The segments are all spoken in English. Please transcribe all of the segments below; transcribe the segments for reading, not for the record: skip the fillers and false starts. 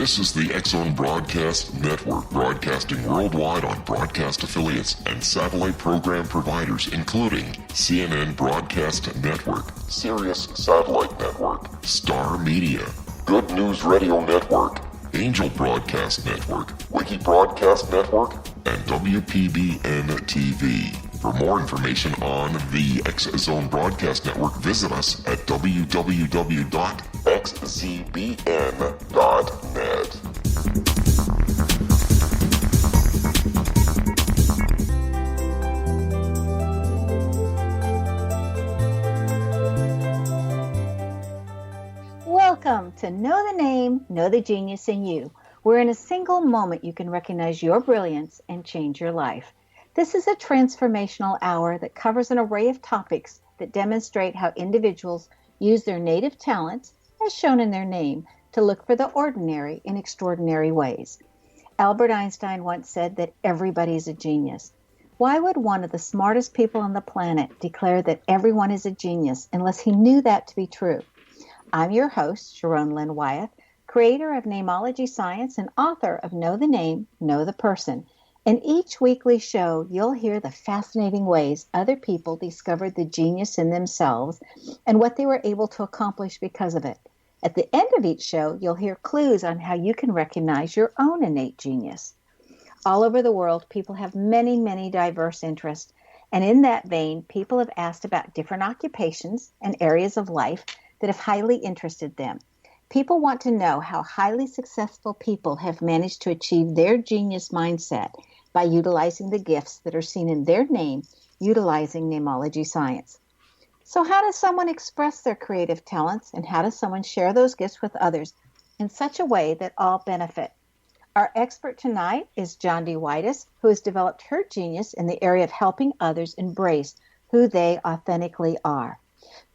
This is the X-Zone Broadcast Network, broadcasting worldwide on broadcast affiliates and satellite program providers, including CNN Broadcast Network, Sirius Satellite Network, Star Media, Good News Radio Network, Angel Broadcast Network, Wiki Broadcast Network, and WPBN TV. For more information on the X-Zone Broadcast Network, visit us at www.xzbn.net. Welcome to Know the Name, Know the Genius in You, where in a single moment you can recognize your brilliance and change your life. This is a transformational hour that covers an array of topics that demonstrate how individuals use their native talents, as shown in their name, to look for the ordinary in extraordinary ways. Albert Einstein once said that everybody is a genius. Why would one of the smartest people on the planet declare that everyone is a genius unless he knew that to be true? I'm your host, Sharon Lynn Wyeth, creator of Namology Science and author of Know the Name, Know the Person. In each weekly show, you'll hear the fascinating ways other people discovered the genius in themselves and what they were able to accomplish because of it. At the end of each show, you'll hear clues on how you can recognize your own innate genius. All over the world, people have many, many diverse interests. And in that vein, people have asked about different occupations and areas of life that have highly interested them. People want to know how highly successful people have managed to achieve their genius mindset by utilizing the gifts that are seen in their name, utilizing namology science. So how does someone express their creative talents, and how does someone share those gifts with others in such a way that all benefit? Our expert tonight is Jondi Whitis, who has developed her genius in the area of helping others embrace who they authentically are.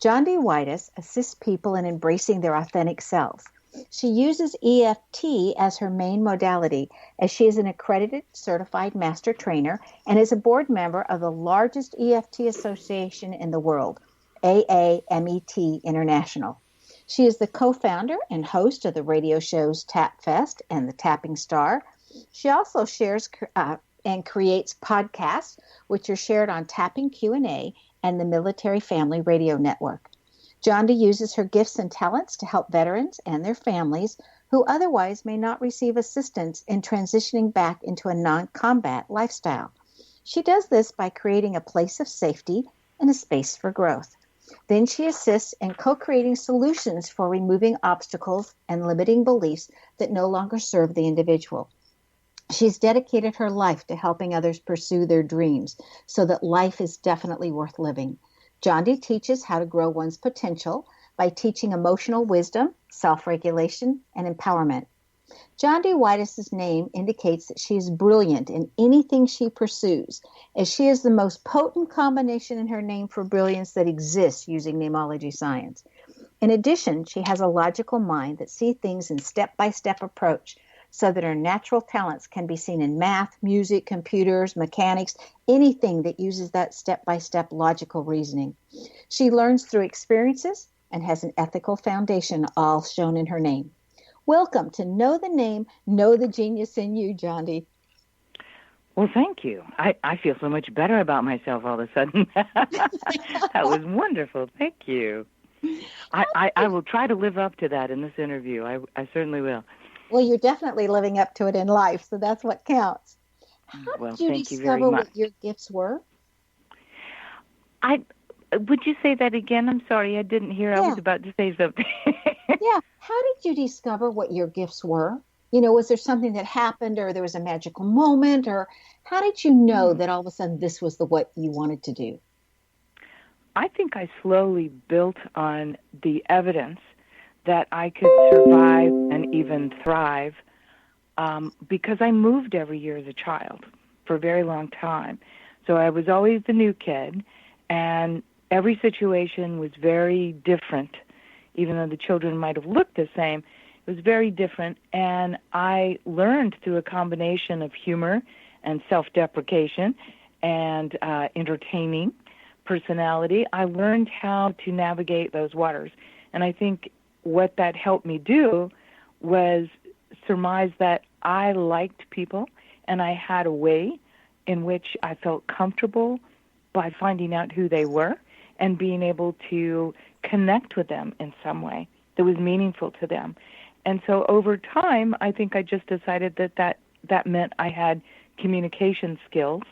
Jondi Whitis assists people in embracing their authentic selves. She uses EFT as her main modality, as she is an accredited certified master trainer and is a board member of the largest EFT association in the world, AAMET International. She is the co-founder and host of the radio shows Tap Fest and The Tapping Star. She also shares and creates podcasts, which are shared on Tapping Q&A and the Military Family Radio Network. Jondi uses her gifts and talents to help veterans and their families who otherwise may not receive assistance in transitioning back into a non-combat lifestyle. She does this by creating a place of safety and a space for growth. Then she assists in co-creating solutions for removing obstacles and limiting beliefs that no longer serve the individual. She's dedicated her life to helping others pursue their dreams so that life is definitely worth living. Jondi teaches how to grow one's potential by teaching emotional wisdom, self-regulation, and empowerment. Jondi Whitis' name indicates that she is brilliant in anything she pursues, as she is the most potent combination in her name for brilliance that exists using namology science. In addition, she has a logical mind that sees things in step-by-step approach, so that her natural talents can be seen in math, music, computers, mechanics, anything that uses that step-by-step logical reasoning. She learns through experiences and has an ethical foundation, all shown in her name. Welcome to Know the Name, Know the Genius in You, Jondi. Well, thank you. I feel so much better about myself all of a sudden. That was wonderful. Thank you. I will try to live up to that in this interview. I certainly will. Well, you're definitely living up to it in life, so that's what counts. How did you discover what your gifts were? Would you say that again? I'm sorry, I didn't hear. Yeah. I was about to say something. Yeah. How did you discover what your gifts were? You know, was there something that happened, or there was a magical moment, or how did you know that all of a sudden this was what you wanted to do? I think I slowly built on the evidence that I could survive and even thrive because I moved every year as a child for a very long time. So I was always the new kid, and every situation was very different. Even though the children might have looked the same, it was very different. And I learned through a combination of humor and self-deprecation and entertaining personality, I learned how to navigate those waters. And I think what that helped me do was surmised that I liked people, and I had a way in which I felt comfortable by finding out who they were and being able to connect with them in some way that was meaningful to them. And so over time, I think I just decided that meant I had communication skills.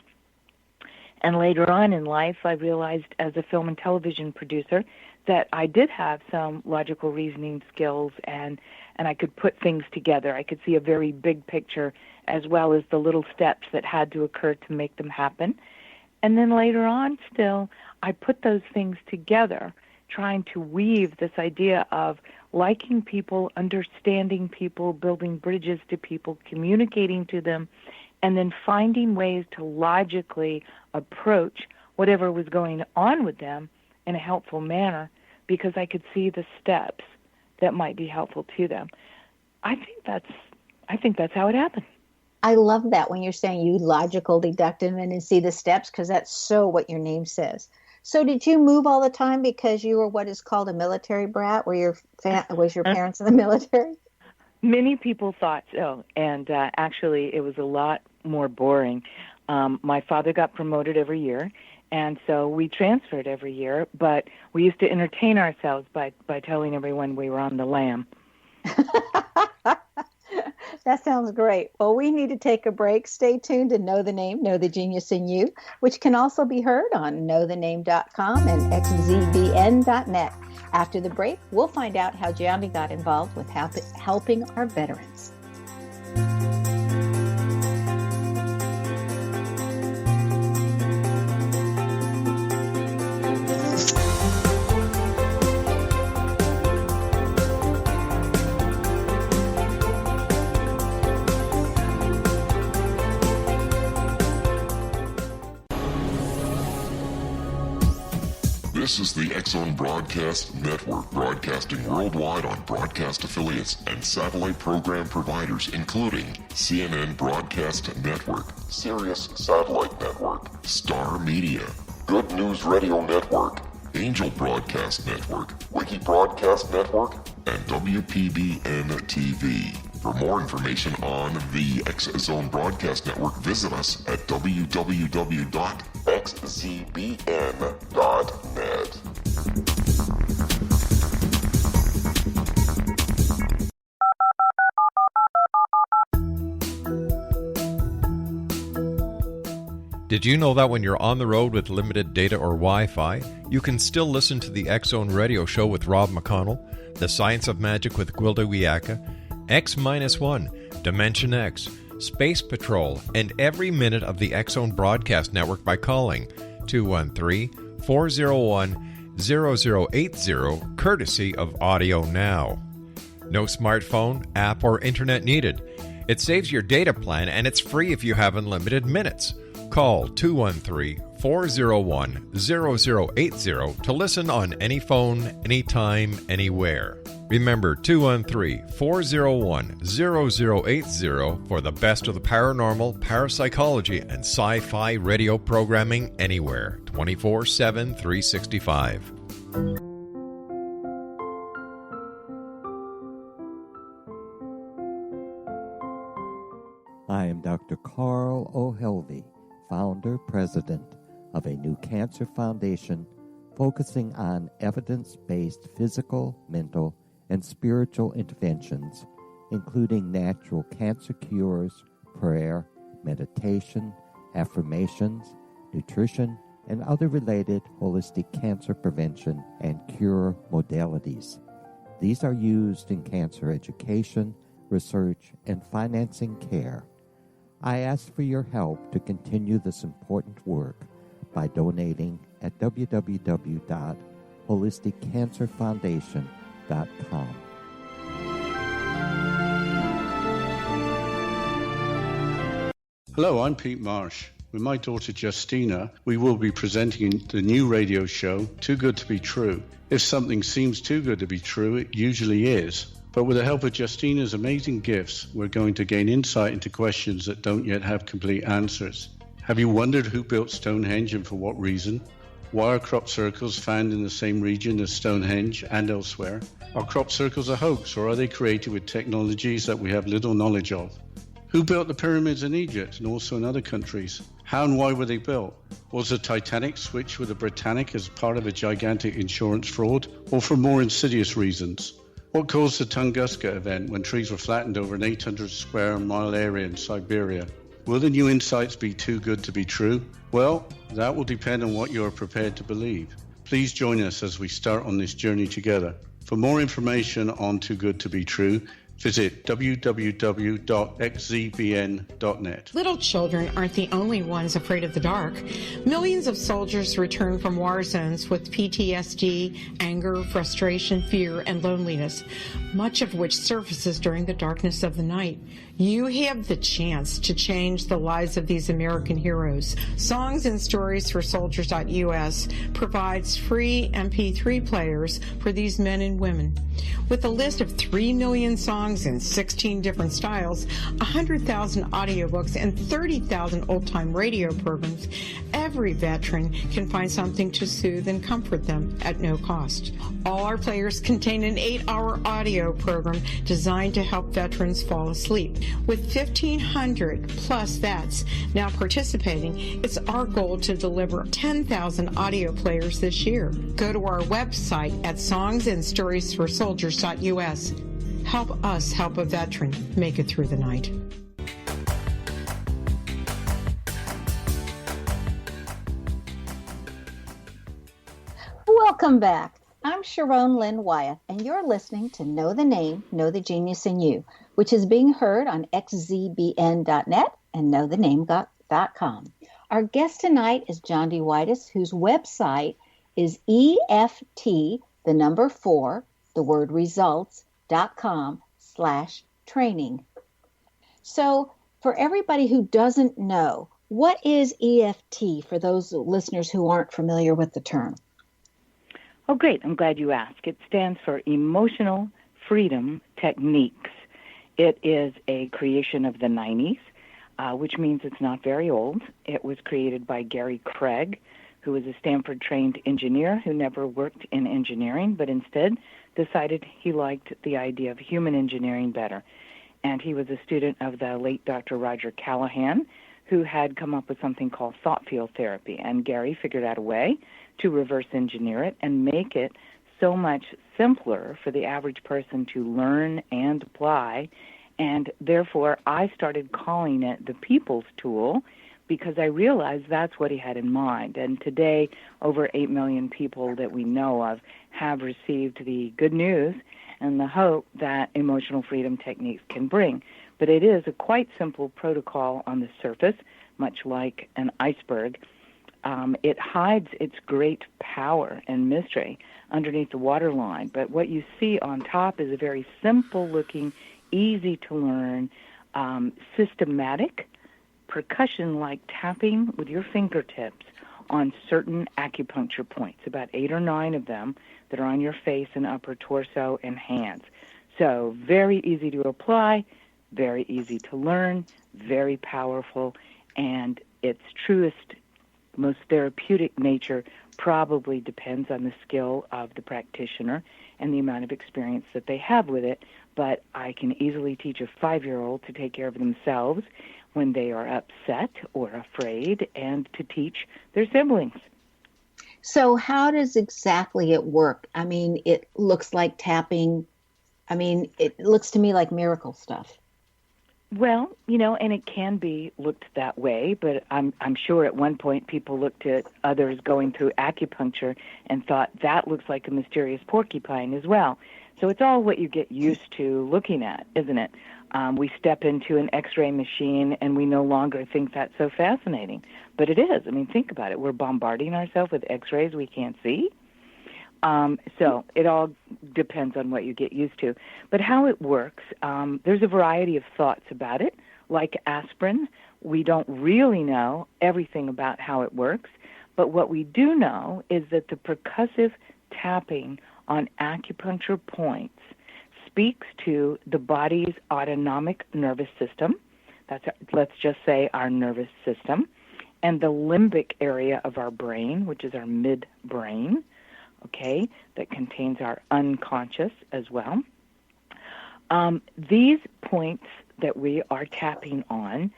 And later on in life, I realized as a film and television producer that I did have some logical reasoning skills, and I could put things together. I could see a very big picture as well as the little steps that had to occur to make them happen. And then later on still, I put those things together, trying to weave this idea of liking people, understanding people, building bridges to people, communicating to them, and then finding ways to logically approach whatever was going on with them in a helpful manner, because I could see the steps that might be helpful to them. I think that's how it happened. I love that when you're saying you logical deductive and see the steps, because that's so what your name says. So did you move all the time because you were what is called a military brat? Was your parents in the military? Many people thought so, and actually it was a lot more boring. My father got promoted every year, and so we transferred every year, but we used to entertain ourselves by telling everyone we were on the lam. That sounds great. Well, we need to take a break. Stay tuned to Know the Name, Know the Genius in You, which can also be heard on knowthename.com and xzbn.net. After the break, we'll find out how Jondi got involved with helping our veterans. This is the X-Zone Broadcast Network, broadcasting worldwide on broadcast affiliates and satellite program providers, including CNN Broadcast Network, Sirius Satellite Network, Star Media, Good News Radio Network, Angel Broadcast Network, Wiki Broadcast Network, and WPBN TV. For more information on the X-Zone Broadcast Network, visit us at www.xzbn.net. Did you know that when you're on the road with limited data or Wi-Fi, you can still listen to the X-Zone Radio Show with Rob McConnell, The Science of Magic with Gwilda Wiyaka, X-1, Dimension X, Space Patrol, and every minute of the X-Zone Broadcast Network by calling 213-401-0080, courtesy of Audio Now. No smartphone, app, or internet needed. It saves your data plan, and it's free if you have unlimited minutes. Call 213-401-0080 to listen on any phone, anytime, anywhere. Remember 213-401-0080 for the best of the paranormal, parapsychology, and sci-fi radio programming anywhere, 24/7, 365. I am Dr. Carl O'Helvey, founder, president of a new cancer foundation focusing on evidence-based physical, mental, and spiritual interventions, including natural cancer cures, prayer, meditation, affirmations, nutrition, and other related holistic cancer prevention and cure modalities. These are used in cancer education, research, and financing care. I ask for your help to continue this important work by donating at www.holisticcancerfoundation.com. Hello, I'm Pete Marsh. With my daughter Justina, we will be presenting the new radio show, Too Good to Be True. If something seems too good to be true, it usually is. But with the help of Justina's amazing gifts, we're going to gain insight into questions that don't yet have complete answers. Have you wondered who built Stonehenge and for what reason? Why are crop circles found in the same region as Stonehenge and elsewhere? Are crop circles a hoax, or are they created with technologies that we have little knowledge of? Who built the pyramids in Egypt and also in other countries? How and why were they built? Was the Titanic switched with the Britannic as part of a gigantic insurance fraud, or for more insidious reasons? What caused the Tunguska event when trees were flattened over an 800 square mile area in Siberia? Will the new insights be too good to be true? Well, that will depend on what you are prepared to believe. Please join us as we start on this journey together. For more information on Too Good to Be True, visit www.xzbn.net. Little children aren't the only ones afraid of the dark. Millions of soldiers return from war zones with PTSD, anger, frustration, fear, and loneliness, much of which surfaces during the darkness of the night. You have the chance to change the lives of these American heroes. Songs and Stories for Soldiers.us provides free MP3 players for these men and women. With a list of 3 million songs in 16 different styles, 100,000 audiobooks, and 30,000 old-time radio programs, every veteran can find something to soothe and comfort them at no cost. All our players contain an 8-hour audio program designed to help veterans fall asleep. With 1,500 plus vets now participating, it's our goal to deliver 10,000 audio players this year. Go to our website at songsandstoriesforsoldiers.us. Help us help a veteran make it through the night. Welcome back. I'm Sharon Lynn Wyeth, and you're listening to Know the Name, Know the Genius in You, which is being heard on xzbn.net and knowthename.com. Our guest tonight is Jondi Whitis, whose website is EFT, the number 4, the word results.com/training. So for everybody who doesn't know, what is EFT for those listeners who aren't familiar with the term? Oh, great. I'm glad you asked. It stands for Emotional Freedom Techniques. It is a creation of the 90s, which means it's not very old. It was created by Gary Craig, who was a Stanford-trained engineer who never worked in engineering, but instead decided he liked the idea of human engineering better. And he was a student of the late Dr. Roger Callahan, who had come up with something called thought field therapy. And Gary figured out a way to reverse engineer it and make it so much simpler for the average person to learn and apply. And therefore, I started calling it the people's tool because I realized that's what he had in mind. And today, over 8 million people that we know of have received the good news and the hope that emotional freedom techniques can bring. But it is a quite simple protocol on the surface, much like an iceberg. It hides its great power and mystery underneath the waterline. But what you see on top is a very simple-looking, easy-to-learn, systematic, percussion-like tapping with your fingertips on certain acupuncture points, about 8 or 9 of them that are on your face and upper torso and hands. So very easy to apply, very easy to learn, very powerful, and its truest, most therapeutic nature probably depends on the skill of the practitioner and the amount of experience that they have with it. But I can easily teach a 5-year-old to take care of themselves when they are upset or afraid, and to teach their siblings. So how does exactly it work? I mean, it looks like tapping. I mean, it looks to me like miracle stuff. Well, and it can be looked that way, but I'm sure at one point people looked at others going through acupuncture and thought that looks like a mysterious porcupine as well. So it's all what you get used to looking at, isn't it? We step into an X-ray machine and we no longer think that's so fascinating. But it is. I mean, think about it. We're bombarding ourselves with X-rays we can't see. So it all depends on what you get used to. But how it works, there's a variety of thoughts about it. Like aspirin, we don't really know everything about how it works. But what we do know is that the percussive tapping on acupuncture points speaks to the body's autonomic nervous system. That's, let's just say, our nervous system. and the limbic area of our brain, which is our midbrain, okay, that contains our unconscious as well. These points that we are tapping on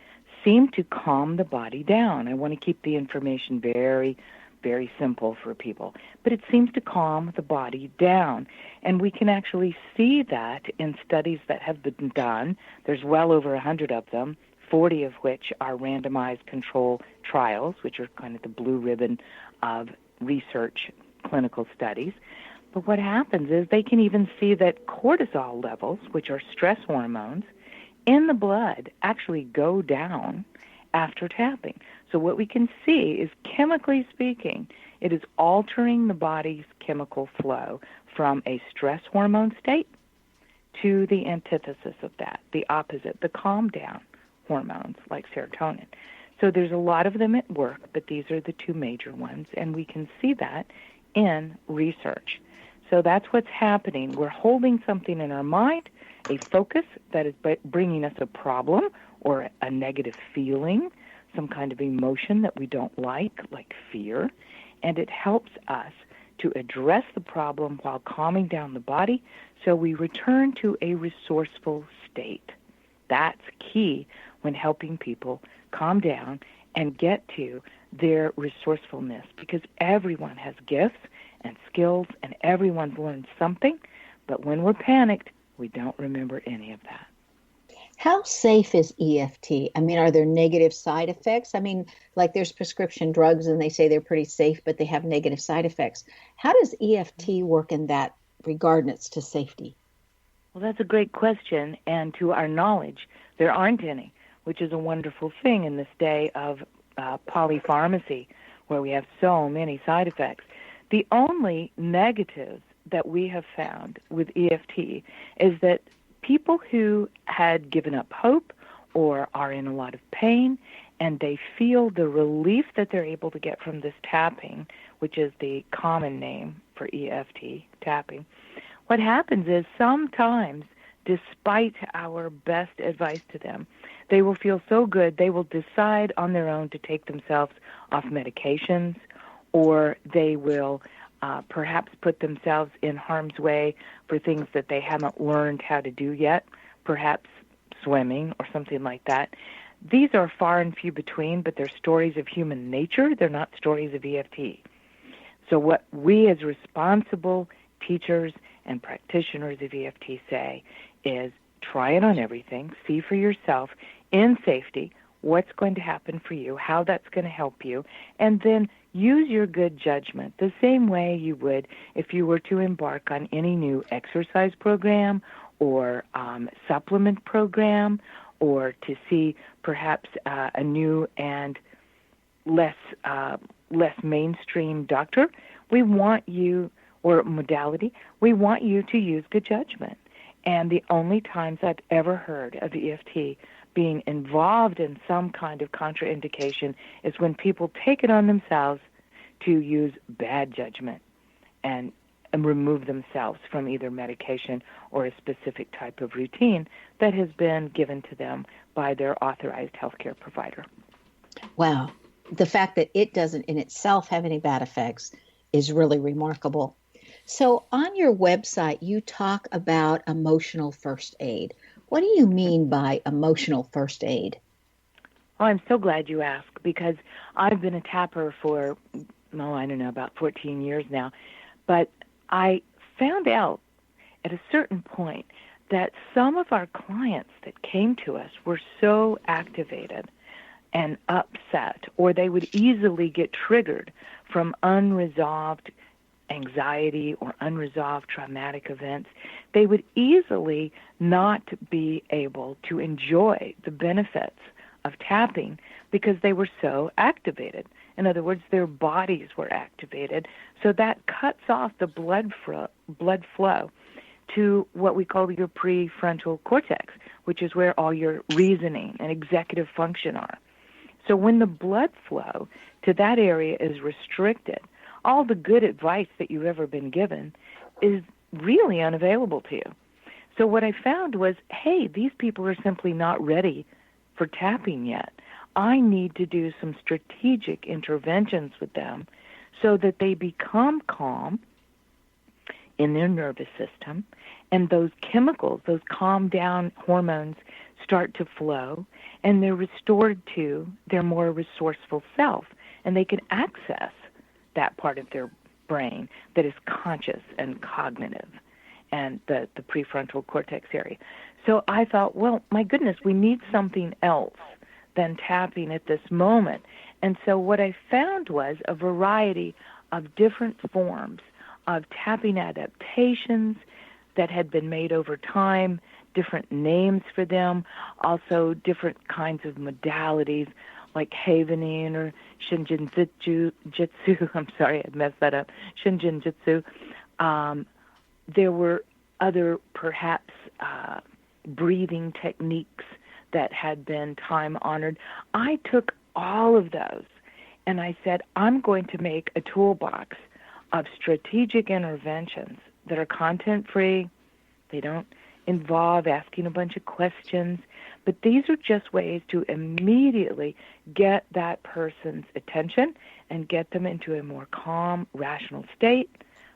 seem to calm the body down. I want to keep the information very, very simple for people, but it seems to calm the body down. And we can actually see that in studies that have been done. There's well over 100 of them, 40 of which are randomized control trials, which are kind of the blue ribbon of research clinical studies. But what happens is they can even see that cortisol levels, which are stress hormones, in the blood actually go down after tapping. So what we can see is, chemically speaking, it is altering the body's chemical flow from a stress hormone state to the antithesis of that, the opposite, the calm down hormones like serotonin. So there's a lot of them at work, but these are the two major ones, and we can see that in research. So that's what's happening. We're holding something in our mind, a focus that is bringing us a problem or a negative feeling, some kind of emotion that we don't like fear, and it helps us to address the problem while calming down the body so we return to a resourceful state. That's key when helping people calm down and get to their resourcefulness, because everyone has gifts and skills and everyone's learned something, but when we're panicked, we don't remember any of that. How safe is EFT? I mean, are there negative side effects? I mean, like there's prescription drugs and they say they're pretty safe, but they have negative side effects. How does EFT work in that regards to safety? Well, that's a great question, and to our knowledge, there aren't any, which is a wonderful thing in this day of polypharmacy, where we have so many side effects. The only negatives that we have found with EFT is that people who had given up hope or are in a lot of pain and they feel the relief that they're able to get from this tapping, which is the common name for EFT, tapping, what happens is sometimes, despite our best advice to them, they will feel so good they will decide on their own to take themselves off medications, or they will perhaps put themselves in harm's way for things that they haven't learned how to do yet, perhaps swimming or something like that. These are far and few between, but they're stories of human nature. They're not stories of EFT. So what we as responsible teachers and practitioners of EFT say is try it on everything, see for yourself in safety what's going to happen for you, how that's going to help you, and then use your good judgment the same way you would if you were to embark on any new exercise program or supplement program, or to see perhaps a new and less mainstream doctor. We want you, or modality, we want you to use good judgment. And the only times I've ever heard of EFT being involved in some kind of contraindication is when people take it on themselves to use bad judgment and remove themselves from either medication or a specific type of routine that has been given to them by their authorized healthcare provider. Wow. The fact that it doesn't in itself have any bad effects is really remarkable. So on your website, you talk about emotional first aid. What do you mean by emotional first aid? Oh, I'm so glad you asked, because I've been a tapper for, about 14 years now. But I found out at a certain point that some of our clients that came to us were so activated and upset, or they would easily get triggered from unresolved anxiety or unresolved traumatic events. They would easily not be able to enjoy the benefits of tapping because they were so activated. In other words, their bodies were activated. So that cuts off the blood flow to what we call your prefrontal cortex, which is where all your reasoning and executive function are. So when the blood flow to that area is restricted, all the good advice that you've ever been given is really unavailable to you. So what I found was, hey, these people are simply not ready for tapping yet. I need to do some strategic interventions with them so that they become calm in their nervous system, and those chemicals, those calm down hormones, start to flow, and they're restored to their more resourceful self, and they can access that part of their brain that is conscious and cognitive, and the prefrontal cortex area. So I thought, well, my goodness, we need something else than tapping at this moment. And so what I found was a variety of different forms of tapping adaptations that had been made over time, different names for them, also different kinds of modalities like havening or Shinjin Jitsu. I'm sorry, I messed that up. Shinjin Jitsu. There were other, perhaps, breathing techniques that had been time-honored. I took all of those and I said, I'm going to make a toolbox of strategic interventions that are content-free. They don't involve asking a bunch of questions, but these are just ways to immediately get that person's attention and get them into a more calm, rational state,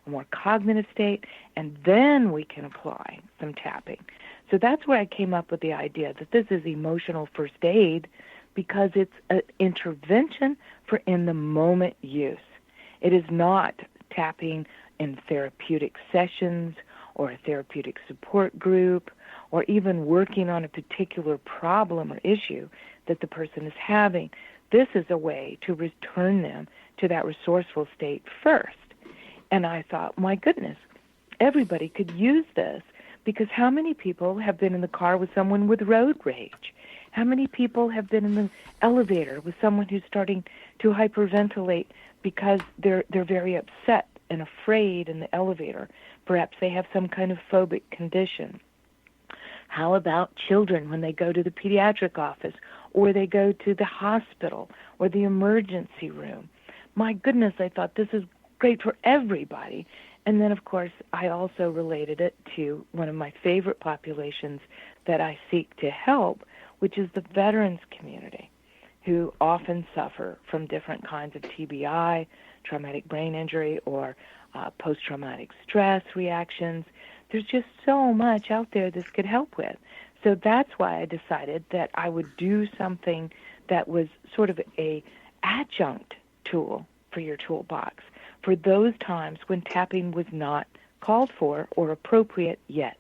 a more cognitive state, and then we can apply some tapping. So that's where I came up with the idea that this is emotional first aid because it's an intervention for in-the-moment use. It is not tapping in therapeutic sessions or a therapeutic support group or even working on a particular problem or issue that the person is having. This is a way to return them to that resourceful state first. And I thought, my goodness, everybody could use this because how many people have been in the car with someone with road rage? How many people have been in the elevator with someone who's starting to hyperventilate because they're very upset and afraid in the elevator? Perhaps they have some kind of phobic condition. How about children when they go to the pediatric office or they go to the hospital or the emergency room? My goodness, I thought this is great for everybody. And then, of course, I also related it to one of my favorite populations that I seek to help, which is the veterans community, who often suffer from different kinds of TBI, traumatic brain injury, or post-traumatic stress reactions. There's just so much out there this could help with. So that's why I decided that I would do something that was sort of a adjunct tool for your toolbox for those times when tapping was not called for or appropriate yet.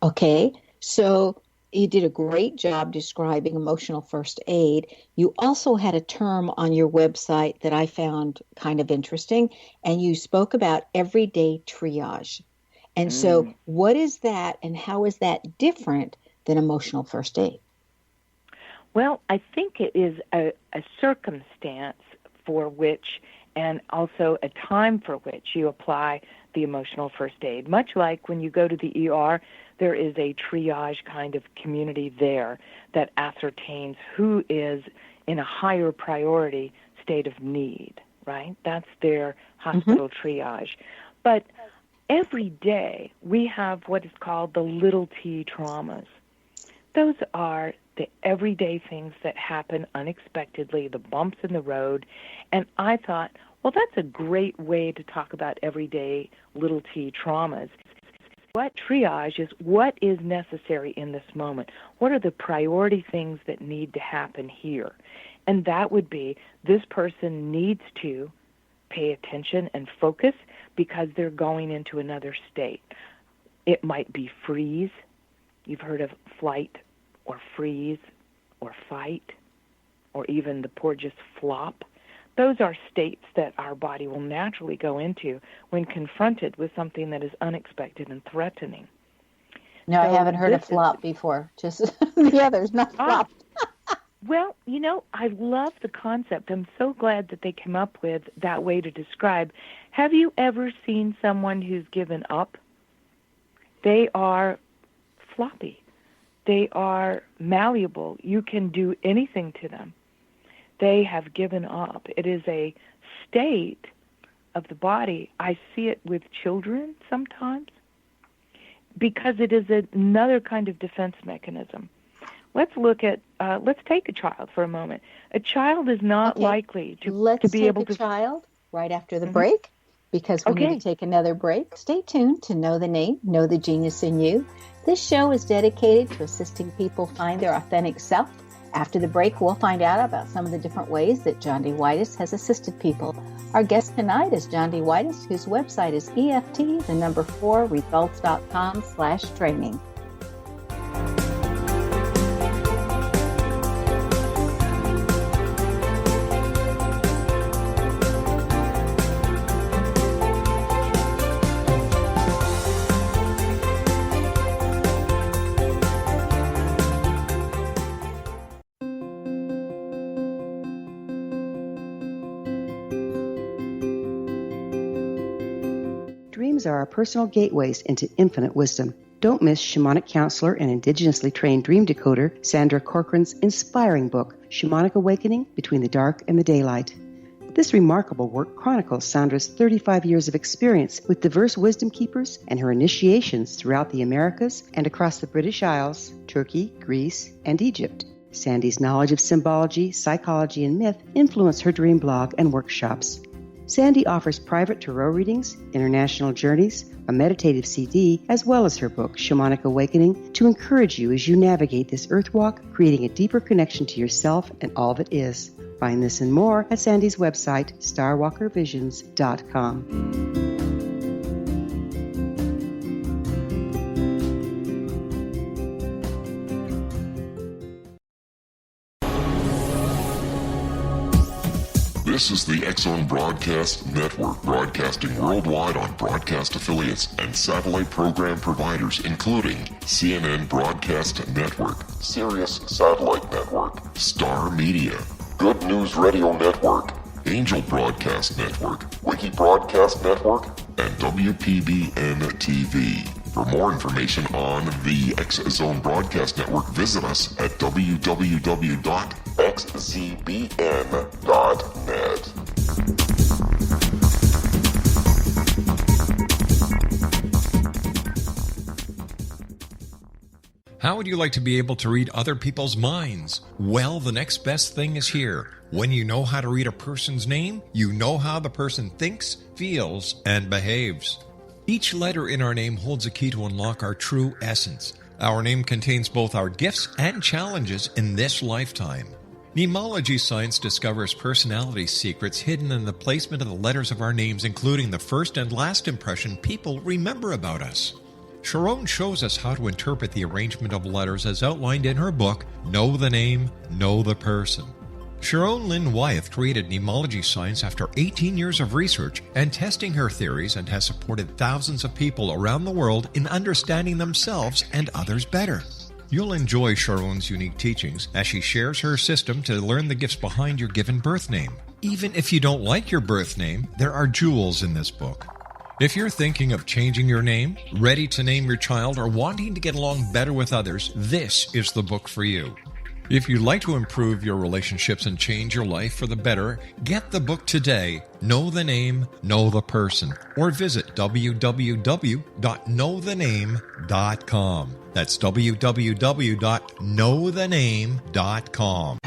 Okay, so you did a great job describing emotional first aid. You also had a term on your website that I found kind of interesting, and you spoke about everyday triage. And so what is that, and how is that different than emotional first aid? Well, I think it is a circumstance for which, and also a time for which you apply the emotional first aid. Much like when you go to the ER, there is a triage kind of community there that ascertains who is in a higher priority state of need, right? That's their hospital triage. But every day we have what is called the little t traumas. Those are the everyday things that happen unexpectedly, the bumps in the road. And I thought, well, that's a great way to talk about everyday little t traumas. What triage is what is necessary in this moment? What are the priority things that need to happen here? And that would be this person needs to pay attention and focus because they're going into another state. It might be freeze. You've heard of flight or freeze or fight or even the poor just flop. Those are states that our body will naturally go into when confronted with something that is unexpected and threatening. No, so I haven't heard of flop before. Just the others, not flop. Well, I love the concept. I'm so glad that they came up with that way to describe. Have you ever seen someone who's given up? They are floppy. They are malleable. You can do anything to them. They have given up. It is a state of the body. I see it with children sometimes because it is another kind of defense mechanism. let's take a child for a moment. A child is not likely to be able to. Let's take a child right after the break, because we need to take another break. Stay tuned to Know the Name, Know the Genius in You. This show is dedicated to assisting people find their authentic self. After the break, we'll find out about some of the different ways that Jondi Whitis has assisted people. Our guest tonight is Jondi Whitis, whose website is EFT4results.com/training. Dreams are our personal gateways into infinite wisdom. Don't miss shamanic counselor and indigenously trained dream decoder Sandra Corcoran's inspiring book, Shamanic Awakening Between the Dark and the Daylight. This remarkable work chronicles Sandra's 35 years of experience with diverse wisdom keepers and her initiations throughout the Americas and across the British Isles, Turkey, Greece, and Egypt. Sandy's knowledge of symbology, psychology, and myth influence her dream blog and workshops. Sandy offers private tarot readings, international journeys, a meditative CD, as well as her book, Shamanic Awakening, to encourage you as you navigate this earth walk, creating a deeper connection to yourself and all that is. Find this and more at Sandy's website, starwalkervisions.com. This is the X-Zone Broadcast Network, broadcasting worldwide on broadcast affiliates and satellite program providers, including CNN Broadcast Network, Sirius Satellite Network, Star Media, Good News Radio Network, Angel Broadcast Network, Wiki Broadcast Network, and WPBN TV. For more information on the X-Zone Broadcast Network, visit us at www.xzbn.net. How would you like to be able to read other people's minds? Well, the next best thing is here. When you know how to read a person's name, you know how the person thinks, feels, and behaves. Each letter in our name holds a key to unlock our true essence. Our name contains both our gifts and challenges in this lifetime. Mnemology science discovers personality secrets hidden in the placement of the letters of our names, including the first and last impression people remember about us. Sharon shows us how to interpret the arrangement of letters as outlined in her book, Know the Name, Know the Person. Sharon Lynn Wyeth created mnemology science after 18 years of research and testing her theories, and has supported thousands of people around the world in understanding themselves and others better. You'll enjoy Sharon's unique teachings as she shares her system to learn the gifts behind your given birth name. Even if you don't like your birth name, there are jewels in this book. If you're thinking of changing your name, ready to name your child, or wanting to get along better with others, this is the book for you. If you'd like to improve your relationships and change your life for the better, get the book today, Know the Name, Know the Person, or visit www.knowthename.com. That's www.knowthename.com.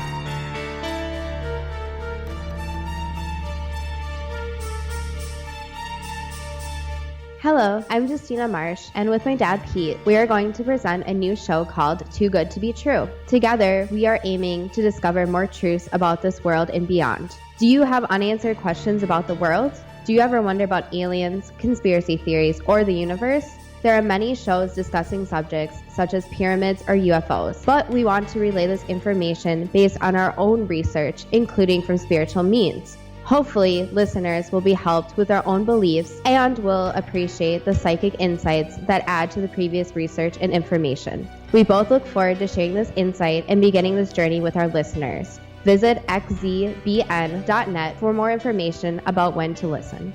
Hello, I'm Justina Marsh, and with my dad Pete, we are going to present a new show called Too Good to Be True. Together, we are aiming to discover more truths about this world and beyond. Do you have unanswered questions about the world? Do you ever wonder about aliens, conspiracy theories, or the universe? There are many shows discussing subjects such as pyramids or UFOs, but we want to relay this information based on our own research, including from spiritual means. Hopefully, listeners will be helped with their own beliefs and will appreciate the psychic insights that add to the previous research and information. We both look forward to sharing this insight and beginning this journey with our listeners. Visit xzbn.net for more information about when to listen.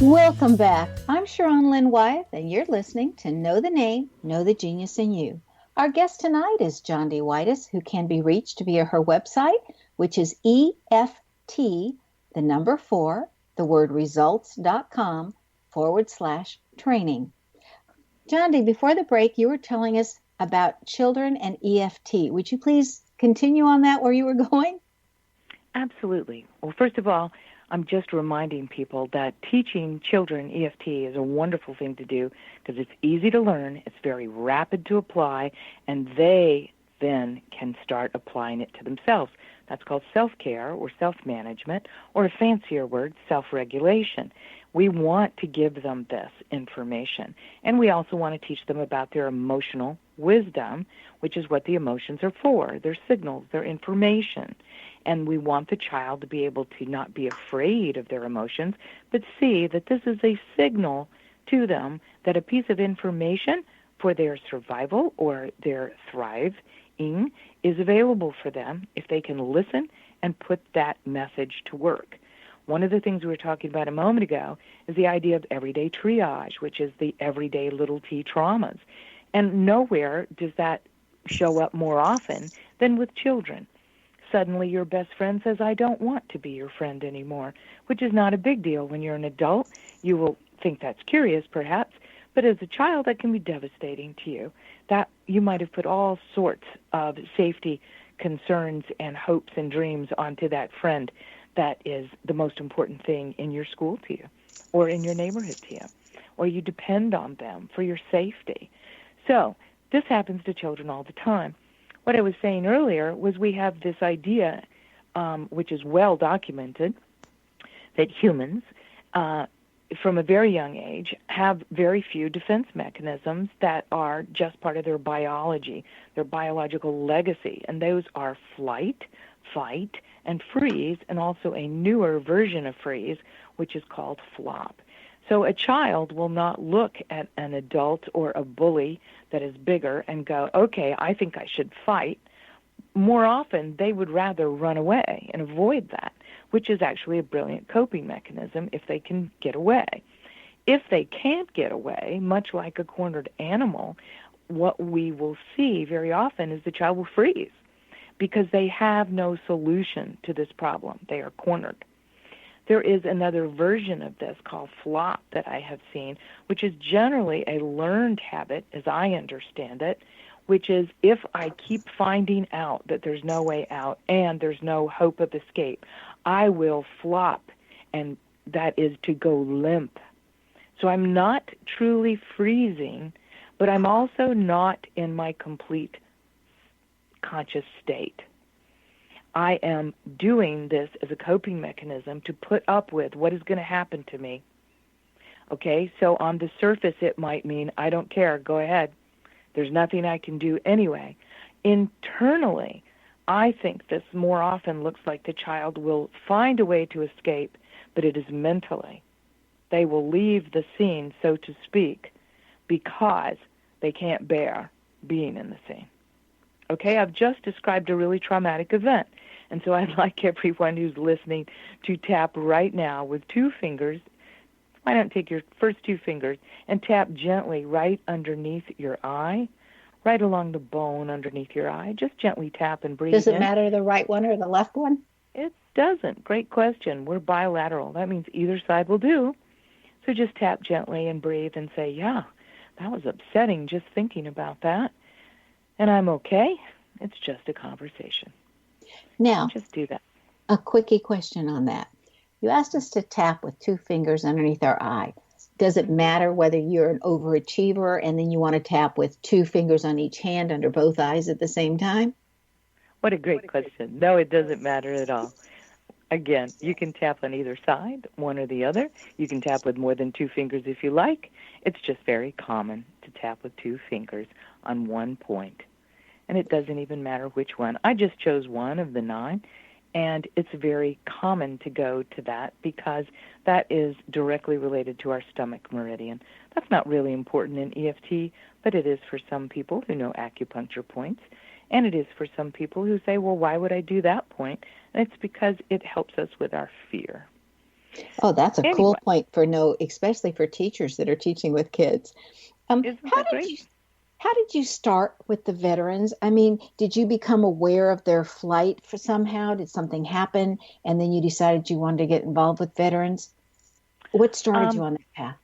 Welcome back. I'm Sharon Lynn Wyeth, and you're listening to Know the Name, Know the Genius in You. Our guest tonight is Jondi Whitis, who can be reached via her website, which is EFT, the number 4, the word results.com/training. Jondi, before the break, you were telling us about children and EFT. Would you please continue on that where you were going? Absolutely. Well, first of all, I'm just reminding people that teaching children EFT is a wonderful thing to do because it's easy to learn, it's very rapid to apply, and they then can start applying it to themselves. That's called self-care or self-management, or a fancier word, self-regulation. We want to give them this information, and we also want to teach them about their emotional wisdom, which is what the emotions are for. They're signals, they're information. And we want the child to be able to not be afraid of their emotions, but see that this is a signal to them that a piece of information for their survival or their thriving is available for them if they can listen and put that message to work. One of the things we were talking about a moment ago is the idea of everyday triage, which is the everyday little t traumas. And nowhere does that show up more often than with children. Suddenly your best friend says, I don't want to be your friend anymore, which is not a big deal. When you're an adult, you will think that's curious, perhaps, but as a child, that can be devastating to you. That you might have put all sorts of safety concerns and hopes and dreams onto that friend that is the most important thing in your school to you or in your neighborhood to you, or you depend on them for your safety. So this happens to children all the time. What I was saying earlier was we have this idea, which is well documented, that humans, from a very young age, have very few defense mechanisms that are just part of their biology, their biological legacy, and those are flight, fight, and freeze, and also a newer version of freeze, which is called flop. So a child will not look at an adult or a bully that is bigger and go, okay, I think I should fight. More often, they would rather run away and avoid that, which is actually a brilliant coping mechanism if they can get away. If they can't get away, much like a cornered animal, what we will see very often is the child will freeze because they have no solution to this problem. They are cornered. There is another version of this called flop that I have seen, which is generally a learned habit, as I understand it, which is if I keep finding out that there's no way out and there's no hope of escape, I will flop, and that is to go limp. So I'm not truly freezing, but I'm also not in my complete conscious state. I am doing this as a coping mechanism to put up with what is going to happen to me. Okay, so on the surface it might mean, I don't care, go ahead. There's nothing I can do anyway. Internally, I think this more often looks like the child will find a way to escape, but it is mentally. They will leave the scene, so to speak, because they can't bear being in the scene. Okay, I've just described a really traumatic event, and so I'd like everyone who's listening to tap right now with 2 fingers. Why don't take your first 2 fingers and tap gently right underneath your eye, right along the bone underneath your eye. Just gently tap and breathe in. Does it matter the right one or the left one? It doesn't. Great question. We're bilateral. That means either side will do. So just tap gently and breathe and say, yeah, that was upsetting just thinking about that. And I'm okay. It's just a conversation. Now, just do that. A quickie question on that. You asked us to tap with 2 fingers underneath our eye. Does it matter whether you're an overachiever and then you want to tap with 2 fingers on each hand under both eyes at the same time? What a great question. No, it doesn't matter at all. Again, you can tap on either side, one or the other. You can tap with more than 2 fingers if you like. It's just very common to tap with 2 fingers on one point. And it doesn't even matter which one. I just chose one of the 9, and it's very common to go to that because that is directly related to our stomach meridian. That's not really important in EFT, but it is for some people who know acupuncture points, and it is for some people who say, well, why would I do that point? And it's because it helps us with our fear. Oh, that's a cool point for especially for teachers that are teaching with kids. Isn't that great? How did you start with the veterans? I mean, did you become aware of their plight for somehow? Did something happen and then you decided you wanted to get involved with veterans? What started you on that path?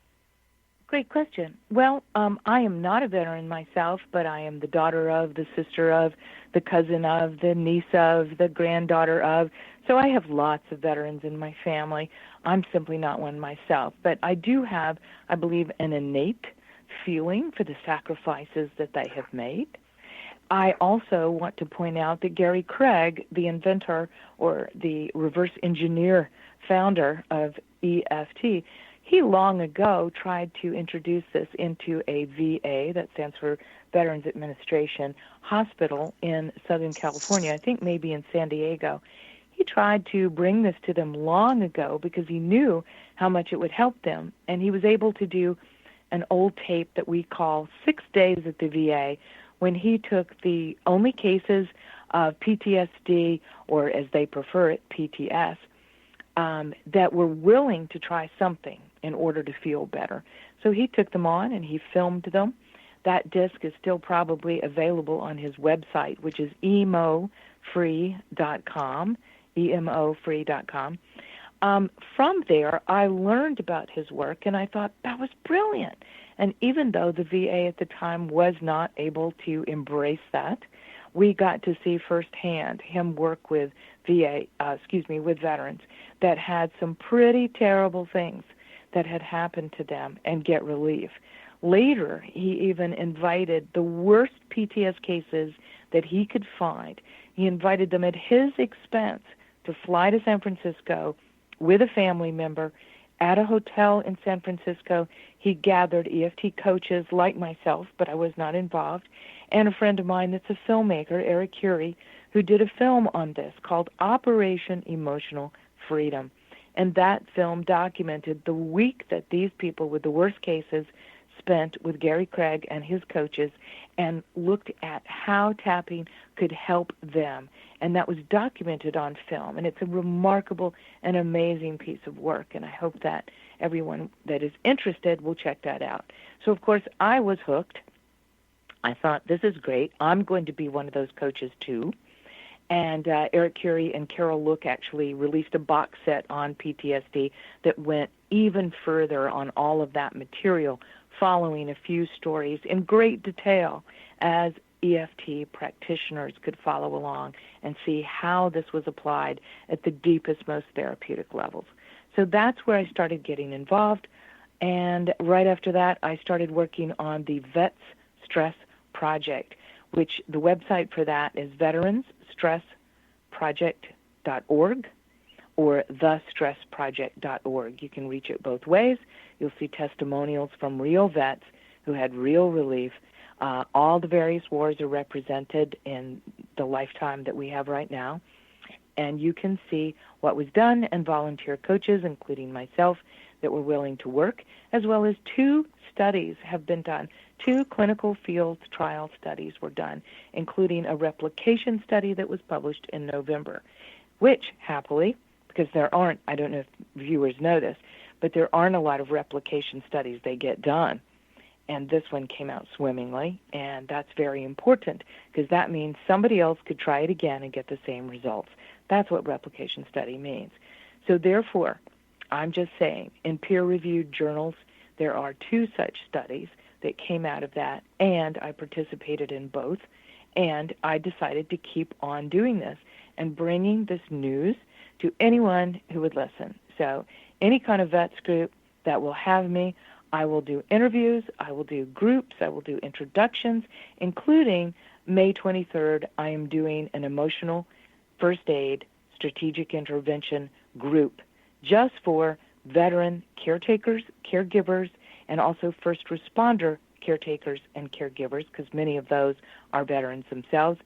Great question. Well, I am not a veteran myself, but I am the daughter of, the sister of, the cousin of, the niece of, the granddaughter of. So I have lots of veterans in my family. I'm simply not one myself. But I do have, I believe, an innate feeling for the sacrifices that they have made. I also want to point out that Gary Craig, the inventor or the reverse engineer founder of EFT, he long ago tried to introduce this into a VA, that stands for Veterans Administration, hospital in Southern California, I think maybe in San Diego. He tried to bring this to them long ago because he knew how much it would help them, and he was able to do an old tape that we call 6 Days at the VA, when he took the only cases of PTSD, or as they prefer it, PTS, that were willing to try something in order to feel better. So he took them on and he filmed them. That disc is still probably available on his website, which is emofree.com, emofree.com. From there, I learned about his work, and I thought that was brilliant. And even though the VA at the time was not able to embrace that, we got to see firsthand him work with with veterans that had some pretty terrible things that had happened to them and get relief. Later, he even invited the worst PTS cases that he could find. He invited them at his expense to fly to San Francisco with a family member. At a hotel in San Francisco, he gathered EFT coaches like myself, but I was not involved, and a friend of mine that's a filmmaker, Eric Curie, who did a film on this called Operation Emotional Freedom. And that film documented the week that these people with the worst cases spent with Gary Craig and his coaches, and looked at how tapping could help them. And that was documented on film. And it's a remarkable and amazing piece of work. And I hope that everyone that is interested will check that out. So, of course, I was hooked. I thought, this is great. I'm going to be one of those coaches, too. And Eric Curie and Carol Look actually released a box set on PTSD that went even further on all of that material, following a few stories in great detail as EFT practitioners could follow along and see how this was applied at the deepest, most therapeutic levels. So that's where I started getting involved. And right after that, I started working on the Vets Stress Project, which the website for that is veteransstressproject.org or thestressproject.org. You can reach it both ways. You'll see testimonials from real vets who had real relief. All the various wars are represented in the lifetime that we have right now. And you can see what was done, and volunteer coaches, including myself, that were willing to work, as well as 2 studies have been done. 2 clinical field trial studies were done, including a replication study that was published in November, which, happily, because there aren't, I don't know if viewers know this, but there aren't a lot of replication studies they get done. And this one came out swimmingly, and that's very important because that means somebody else could try it again and get the same results. That's what replication study means. So therefore, I'm just saying, in peer-reviewed journals, there are 2 such studies that came out of that, and I participated in both, and I decided to keep on doing this and bringing this news to anyone who would listen. So any kind of vets group that will have me, I will do interviews, I will do groups, I will do introductions, including May 23rd, I am doing an emotional first aid strategic intervention group just for veteran caretakers, caregivers, and also first responder caretakers and caregivers, because many of those are veterans themselves,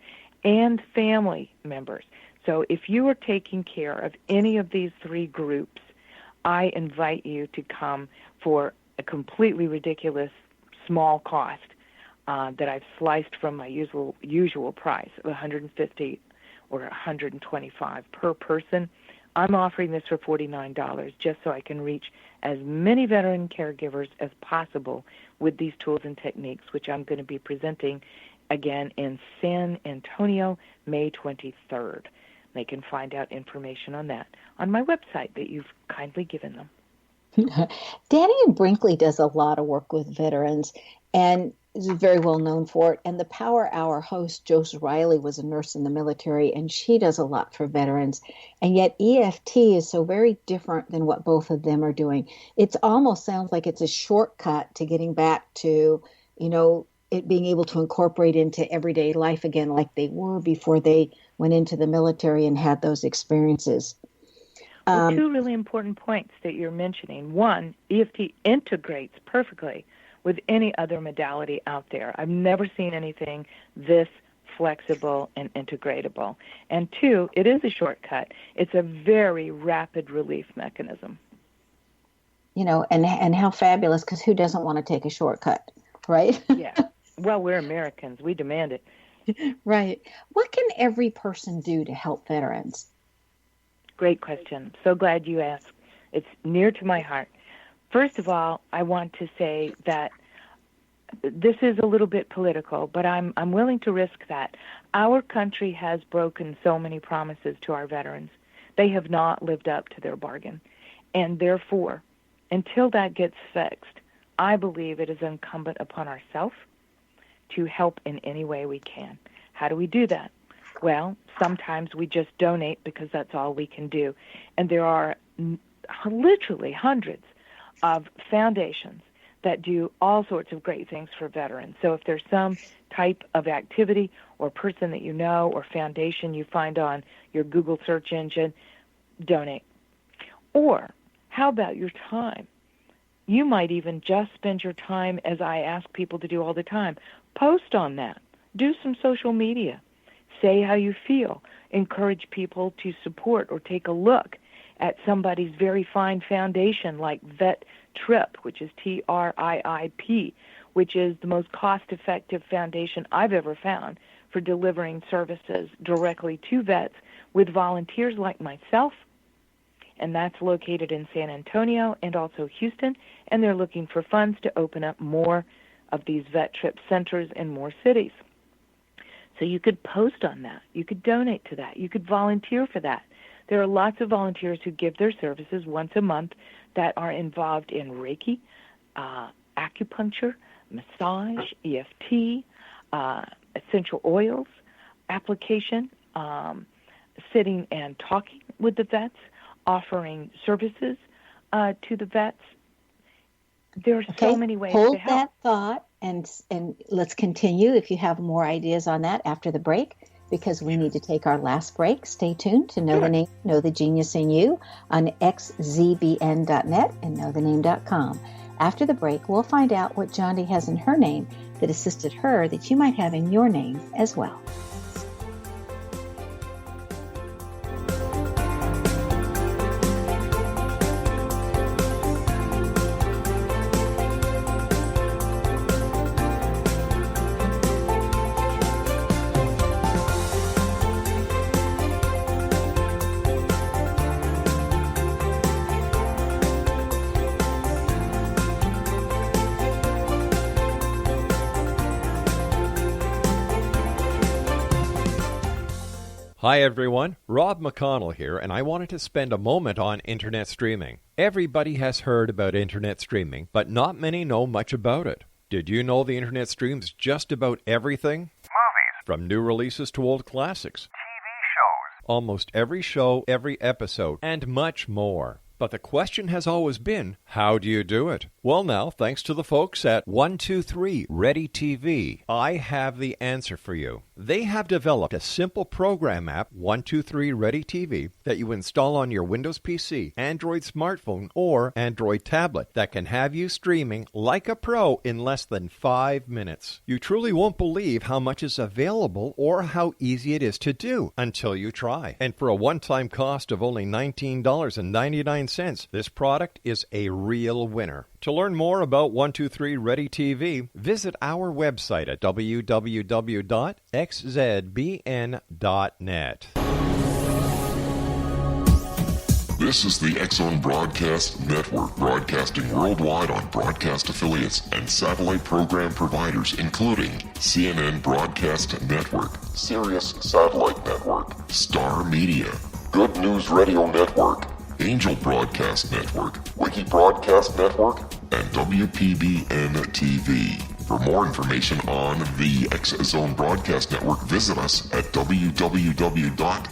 and family members. So if you are taking care of any of these 3 groups, I invite you to come for a completely ridiculous small cost that I've sliced from my usual price of $150 or $125 per person. I'm offering this for $49 just so I can reach as many veteran caregivers as possible with these tools and techniques, which I'm going to be presenting again in San Antonio, May 23rd. They can find out information on that on my website that you've kindly given them. Danny Brinkley does a lot of work with veterans and is very well known for it. And the Power Hour host, Josie Riley, was a nurse in the military, and she does a lot for veterans. And yet EFT is so very different than what both of them are doing. It almost sounds like it's a shortcut to getting back to, it being able to incorporate into everyday life again like they were before they went into the military and had those experiences. Well, two really important points that you're mentioning. One, EFT integrates perfectly with any other modality out there. I've never seen anything this flexible and integratable. And two, it is a shortcut. It's a very rapid relief mechanism. And how fabulous, because who doesn't want to take a shortcut, right? Yeah. Well, we're Americans. We demand it. Right. What can every person do to help veterans? Great question. So glad you asked. It's near to my heart. First of all, I want to say that this is a little bit political, but I'm willing to risk that. Our country has broken so many promises to our veterans. They have not lived up to their bargain. And therefore, until that gets fixed, I believe it is incumbent upon ourselves to help in any way we can. How do we do that? Well, sometimes we just donate because that's all we can do. And there are literally hundreds of foundations that do all sorts of great things for veterans. So if there's some type of activity or person that you know or foundation you find on your Google search engine, donate. Or how about your time? You might even just spend your time, as I ask people to do all the time, post on that. Do some social media. Say how you feel. Encourage people to support or take a look at somebody's very fine foundation like Vet Trip, which is TRIIP, which is the most cost-effective foundation I've ever found for delivering services directly to vets with volunteers like myself. And that's located in San Antonio and also Houston, and they're looking for funds to open up more of these Vet Trip centers in more cities. So you could post on that. You could donate to that. You could volunteer for that. There are lots of volunteers who give their services once a month that are involved in Reiki, acupuncture, massage, EFT, essential oils, application, sitting and talking with the vets, offering services to the vets. There are so many ways hold to help. That thought, and let's continue if you have more ideas on that after the break, because we need to take our last break. Stay tuned to Know the Name, Know the Genius in You on xzbn.net and knowthename.com. After the break, we'll find out what Jondi has in her name that assisted her that you might have in your name as well. Hi everyone, Rob McConnell here, and I wanted to spend a moment on internet streaming. Everybody has heard about internet streaming, but not many know much about it. Did you know the internet streams just about everything? Movies. From new releases to old classics. TV shows. Almost every show, every episode, and much more. But the question has always been, how do you do it? Well now, thanks to the folks at 123 Ready TV, I have the answer for you. They have developed a simple program app, 123 Ready TV, that you install on your Windows PC, Android smartphone, or Android tablet that can have you streaming like a pro in less than 5 minutes. You truly won't believe how much is available or how easy it is to do until you try. And for a one-time cost of only $19.99, this product is a real winner. To learn more about 123 Ready TV, visit our website at www.xzbn.net. This is the X-Zone Broadcast Network, broadcasting worldwide on broadcast affiliates and satellite program providers, including CNN Broadcast Network, Sirius Satellite Network, Star Media, Good News Radio Network, Angel Broadcast Network, Wiki Broadcast Network, and WPBN TV. For more information on the X-Zone Broadcast Network, visit us at www.xzbn.net.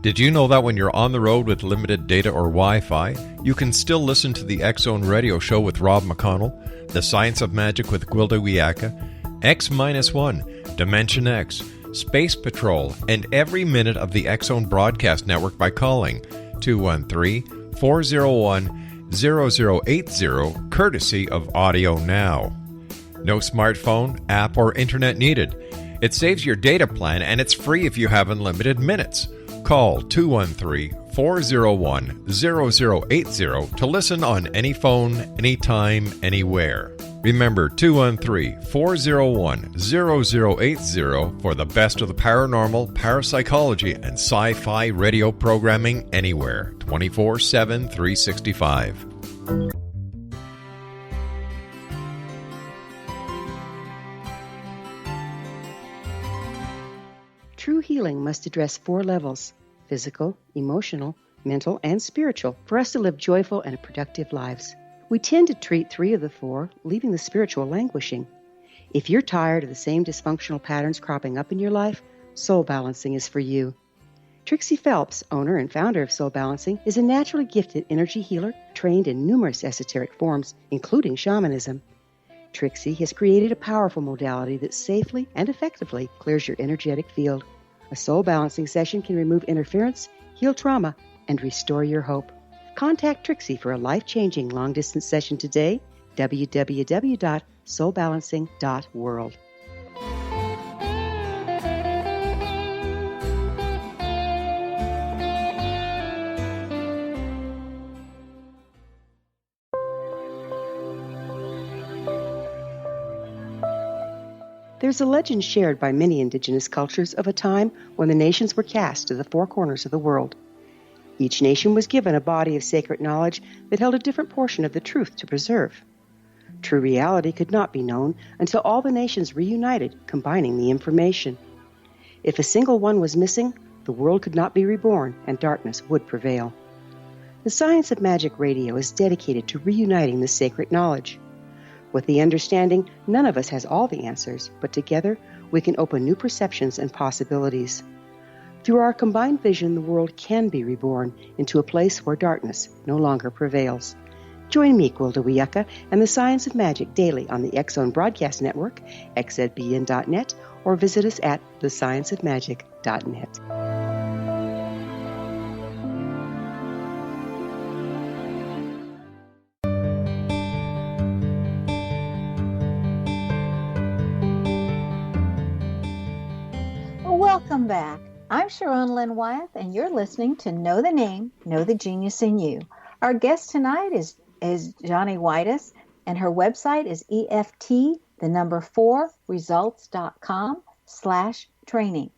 Did you know that when you're on the road with limited data or Wi-Fi, you can still listen to the X-Zone Radio Show with Rob McConnell, The Science of Magic with Gwilda Wiyaka, X-1, Dimension X, Space Patrol, and every minute of the X-Zone Broadcast Network by calling 213-401-0080, courtesy of Audio Now. No smartphone, app, or internet needed. It saves your data plan, and it's free if you have unlimited minutes. Call 213-401-0080 to listen on any phone, anytime, anywhere. Remember 213-401-0080 for the best of the paranormal, parapsychology, and sci-fi radio programming anywhere, 24/7, 365. True healing must address 4 levels: physical, emotional, mental, and spiritual, for us to live joyful and productive lives. We tend to treat 3 of the 4, leaving the spiritual languishing. If you're tired of the same dysfunctional patterns cropping up in your life, Soul Balancing is for you. Trixie Phelps, owner and founder of Soul Balancing, is a naturally gifted energy healer trained in numerous esoteric forms, including shamanism. Trixie has created a powerful modality that safely and effectively clears your energetic field. A Soul Balancing session can remove interference, heal trauma, and restore your hope. Contact Trixie for a life-changing long-distance session today, www.soulbalancing.world. There's a legend shared by many indigenous cultures of a time when the nations were cast to the 4 corners of the world. Each nation was given a body of sacred knowledge that held a different portion of the truth to preserve. True reality could not be known until all the nations reunited, combining the information. If a single one was missing, the world could not be reborn and darkness would prevail. The Science of Magic Radio is dedicated to reuniting the sacred knowledge. With the understanding, none of us has all the answers, but together we can open new perceptions and possibilities. Through our combined vision, the world can be reborn into a place where darkness no longer prevails. Join me, Gwilda Wiyaka, and the Science of Magic daily on the X-Zone Broadcast Network, xzbn.net, or visit us at thescienceofmagic.net. Welcome back. I'm Sharon Lynn Wyeth, and you're listening to Know the Name, Know the Genius in You. Our guest tonight is Jondi Whitis, and her website is EFT4results.com/training.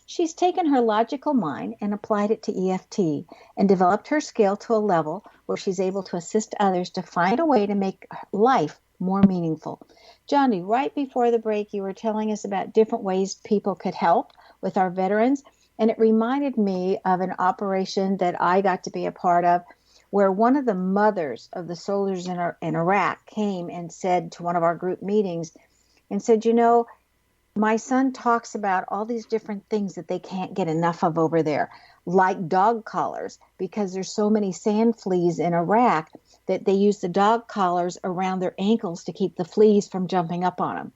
She's taken her logical mind and applied it to EFT and developed her skill to a level where she's able to assist others to find a way to make life more meaningful. Jondi, right before the break, you were telling us about different ways people could help with our veterans. And it reminded me of an operation that I got to be a part of where one of the mothers of the soldiers in Iraq came and said to one of our group meetings and said, you know, my son talks about all these different things that they can't get enough of over there, like dog collars, because there's so many sand fleas in Iraq that they use the dog collars around their ankles to keep the fleas from jumping up on them.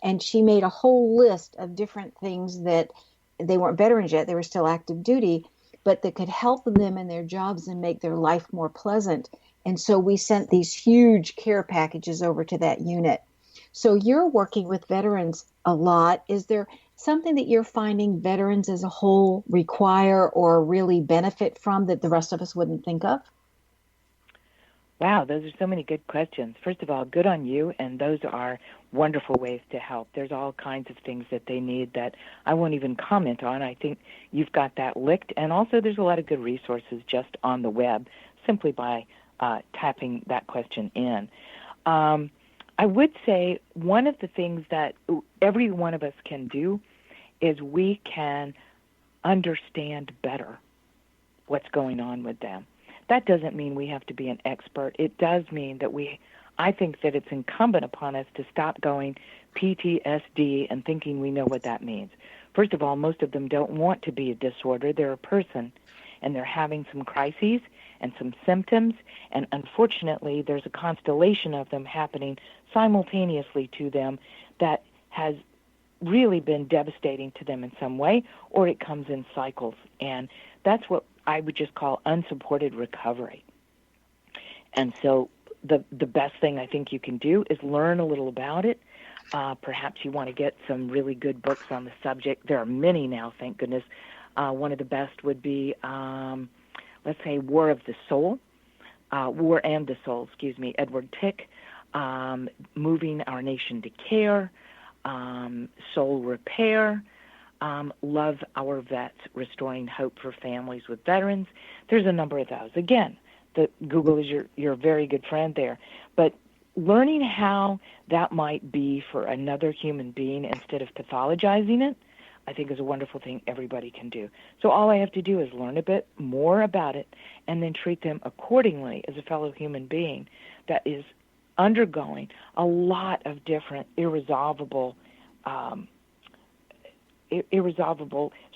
And she made a whole list of different things that they weren't veterans yet, they were still active duty, but that could help them in their jobs and make their life more pleasant. And so we sent these huge care packages over to that unit. So you're working with veterans a lot. Is there something that you're finding veterans as a whole require or really benefit from that the rest of us wouldn't think of? Wow, those are so many good questions. First of all, good on you, and those are wonderful ways to help. There's all kinds of things that they need that I won't even comment on. I think you've got that licked, and also there's a lot of good resources just on the web simply by tapping that question in. I would say one of the things that every one of us can do is we can understand better what's going on with them. That doesn't mean we have to be an expert. It does mean that I think that it's incumbent upon us to stop going PTSD and thinking we know what that means. First of all, most of them don't want to be a disorder. They're a person, and they're having some crises and some symptoms, and unfortunately there's a constellation of them happening simultaneously to them that has really been devastating to them in some way, or it comes in cycles, and that's what I would just call unsupported recovery. And so the best thing I think you can do is learn a little about it. Perhaps you want to get some really good books on the subject. There are many now, thank goodness. One of the best would be, let's say, War and the Soul, Edward Tick, Moving Our Nation to Care, Soul Repair, Love Our Vets, Restoring Hope for Families with Veterans. There's a number of those. Again, Google is your very good friend there. But learning how that might be for another human being instead of pathologizing it, I think is a wonderful thing everybody can do. So all I have to do is learn a bit more about it and then treat them accordingly as a fellow human being that is undergoing a lot of different irresolvable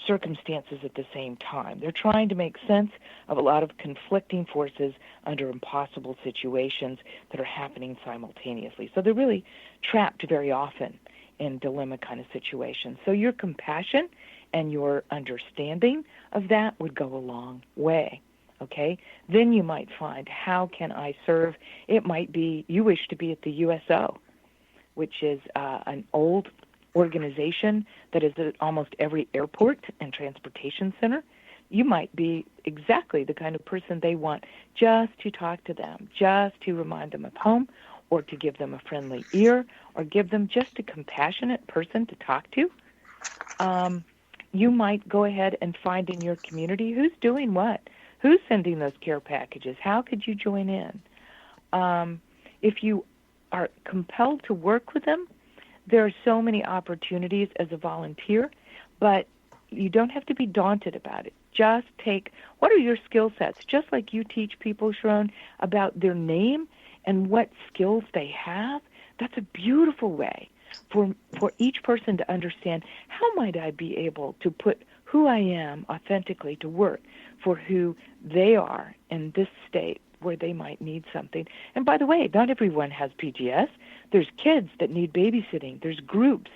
circumstances at the same time. They're trying to make sense of a lot of conflicting forces under impossible situations that are happening simultaneously. So they're really trapped very often in dilemma kind of situations. So your compassion and your understanding of that would go a long way. Okay? Then you might find, how can I serve? It might be you wish to be at the USO, which is an old organization that is at almost every airport and transportation center. You might be exactly the kind of person they want just to talk to them, just to remind them of home, or to give them a friendly ear, or give them just a compassionate person to talk to. You might go ahead and find in your community who's doing what, who's sending those care packages, how could you join in? If you are compelled to work with them, there are so many opportunities as a volunteer, but you don't have to be daunted about it. Just what are your skill sets? Just like you teach people, Sharon, about their name and what skills they have, that's a beautiful way for each person to understand, how might I be able to put who I am authentically to work for who they are in this state where they might need something. And by the way, not everyone has PTS. There's kids that need babysitting. There's groups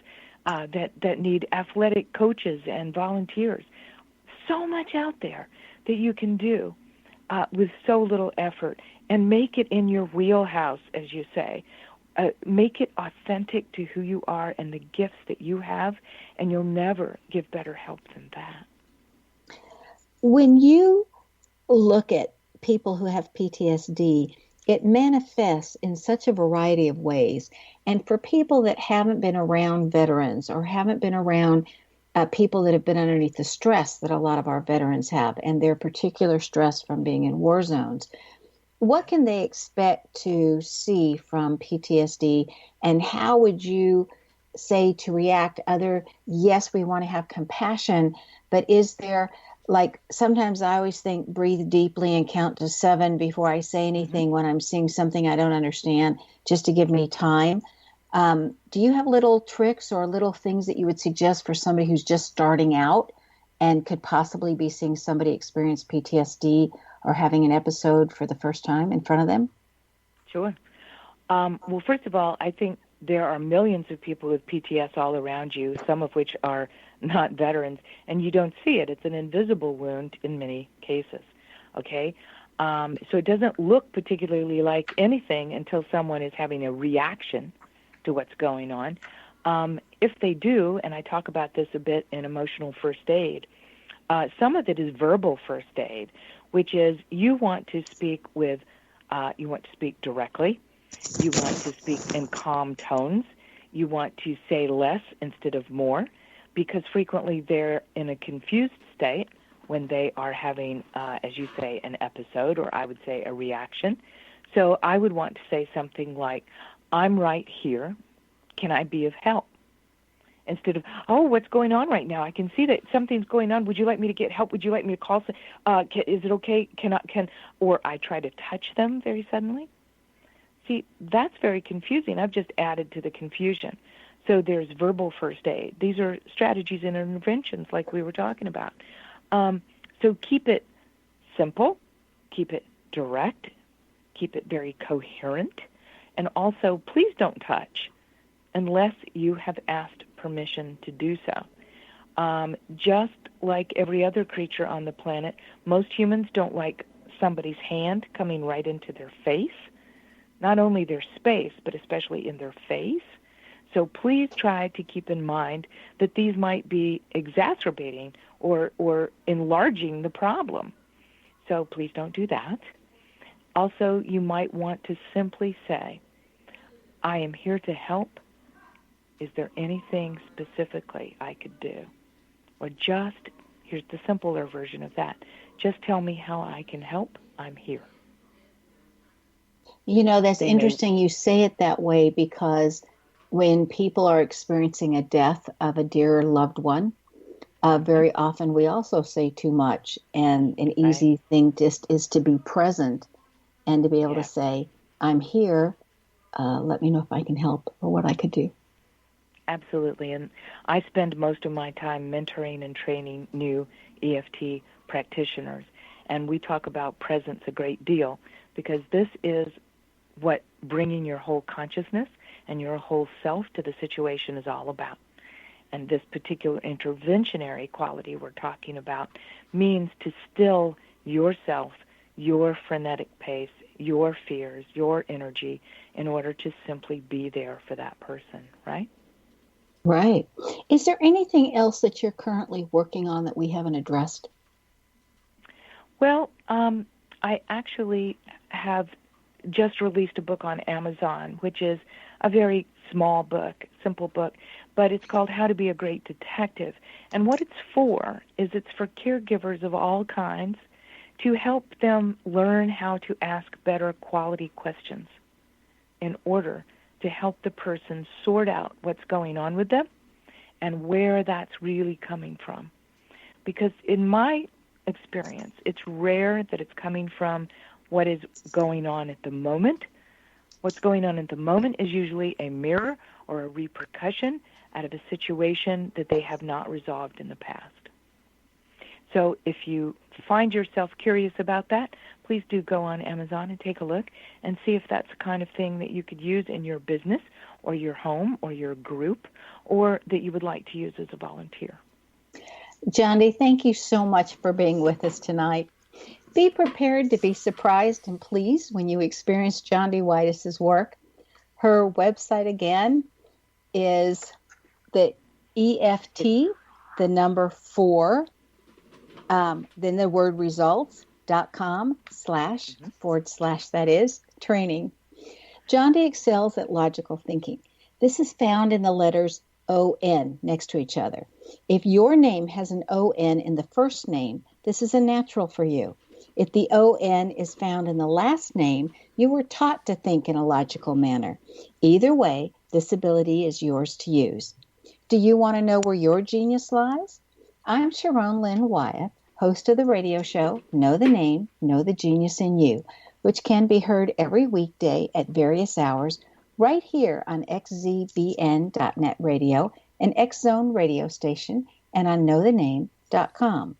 that need athletic coaches and volunteers. So much out there that you can do with so little effort, and make it in your wheelhouse, as you say. Make it authentic to who you are and the gifts that you have, and you'll never give better help than that. When you look at people who have PTSD, it manifests in such a variety of ways. And for people that haven't been around veterans or haven't been around people that have been underneath the stress that a lot of our veterans have, and their particular stress from being in war zones, what can they expect to see from PTSD, and how would you say to react? Yes, we want to have compassion, but is there, like, sometimes I always think, breathe deeply and count to 7 before I say anything when I'm seeing something I don't understand, just to give me time. Do you have little tricks or little things that you would suggest for somebody who's just starting out and could possibly be seeing somebody experience PTSD or having an episode for the first time in front of them? Sure. Well, first of all, I think there are millions of people with PTS all around you, some of which are not veterans, and you don't see it. It's an invisible wound in many cases, okay? So it doesn't look particularly like anything until someone is having a reaction to what's going on. If they do, and I talk about this a bit in emotional first aid, some of it is verbal first aid, which is you want to speak with You want to speak directly. You want to speak in calm tones. You want to say less instead of more, because frequently they're in a confused state when they are having, as you say, an episode, or I would say a reaction. So I would want to say something like, I'm right here. Can I be of help? Instead of, oh, what's going on right now? I can see that something's going on. Would you like me to get help? Would you like me to call? Is it okay? Or I try to touch them very suddenly. See, that's very confusing. I've just added to the confusion. So there's verbal first aid. These are strategies and interventions like we were talking about. So keep it simple, keep it direct, keep it very coherent, and also please don't touch unless you have asked permission to do so. Just like every other creature on the planet, most humans don't like somebody's hand coming right into their face, not only their space, but especially in their face. So please try to keep in mind that these might be exacerbating or enlarging the problem. So please don't do that. Also, you might want to simply say, I am here to help. Is there anything specifically I could do? Or just, here's the simpler version of that, just tell me how I can help. I'm here. You know, that's interesting you say it that way, because when people are experiencing a death of a dear loved one, very often we also say too much. And an easy thing just is to be present and to be able to say, I'm here. Let me know if I can help or what I could do. Absolutely. And I spend most of my time mentoring and training new EFT practitioners. And we talk about presence a great deal, because this is what bringing your whole consciousness and your whole self to the situation is all about. And this particular interventionary quality we're talking about means to still yourself, your frenetic pace, your fears, your energy, in order to simply be there for that person, right? Right. Is there anything else that you're currently working on that we haven't addressed? Well, I actually have just released a book on Amazon, which is a very small book, simple book, but it's called How to Be a Great Detective. And what it's for is it's for caregivers of all kinds to help them learn how to ask better quality questions in order to help the person sort out what's going on with them and where that's really coming from. Because in my experience, it's rare that it's coming from what is going on at the moment. What's going on at the moment is usually a mirror or a repercussion out of a situation that they have not resolved in the past. So if you find yourself curious about that, please do go on Amazon and take a look and see if that's the kind of thing that you could use in your business or your home or your group, or that you would like to use as a volunteer. Jondi, thank you so much for being with us tonight. Be prepared to be surprised and pleased when you experience Jondi Whitis' work. Her website again is the EFT, the number 4, then the word results.com// that is training. Jondi excels at logical thinking. This is found in the letters O-N next to each other. If your name has an O-N in the first name, this is a natural for you. If the O-N is found in the last name, you were taught to think in a logical manner. Either way, this ability is yours to use. Do you want to know where your genius lies? I'm Sharon Lynn Wyeth, host of the radio show Know the Name, Know the Genius in You, which can be heard every weekday at various hours right here on xzbn.net radio, an X-Zone radio station, and on knowthename.com.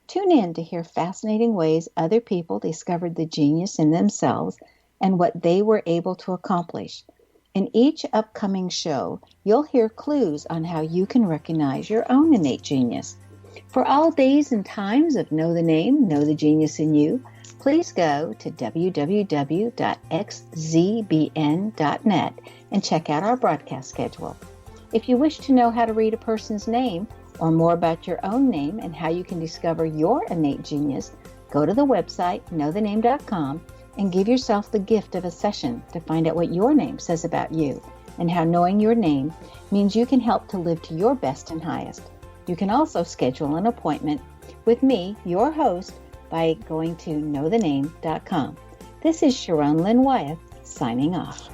Tune in to hear fascinating ways other people discovered the genius in themselves and what they were able to accomplish. In each upcoming show, you'll hear clues on how you can recognize your own innate genius. For all days and times of Know the Name, Know the Genius in You, please go to www.xzbn.net and check out our broadcast schedule. If you wish to know how to read a person's name or more about your own name and how you can discover your innate genius, go to the website knowthename.com and give yourself the gift of a session to find out what your name says about you and how knowing your name means you can help to live to your best and highest. You can also schedule an appointment with me, your host, by going to knowthename.com. This is Sharon Lynn Wyeth signing off.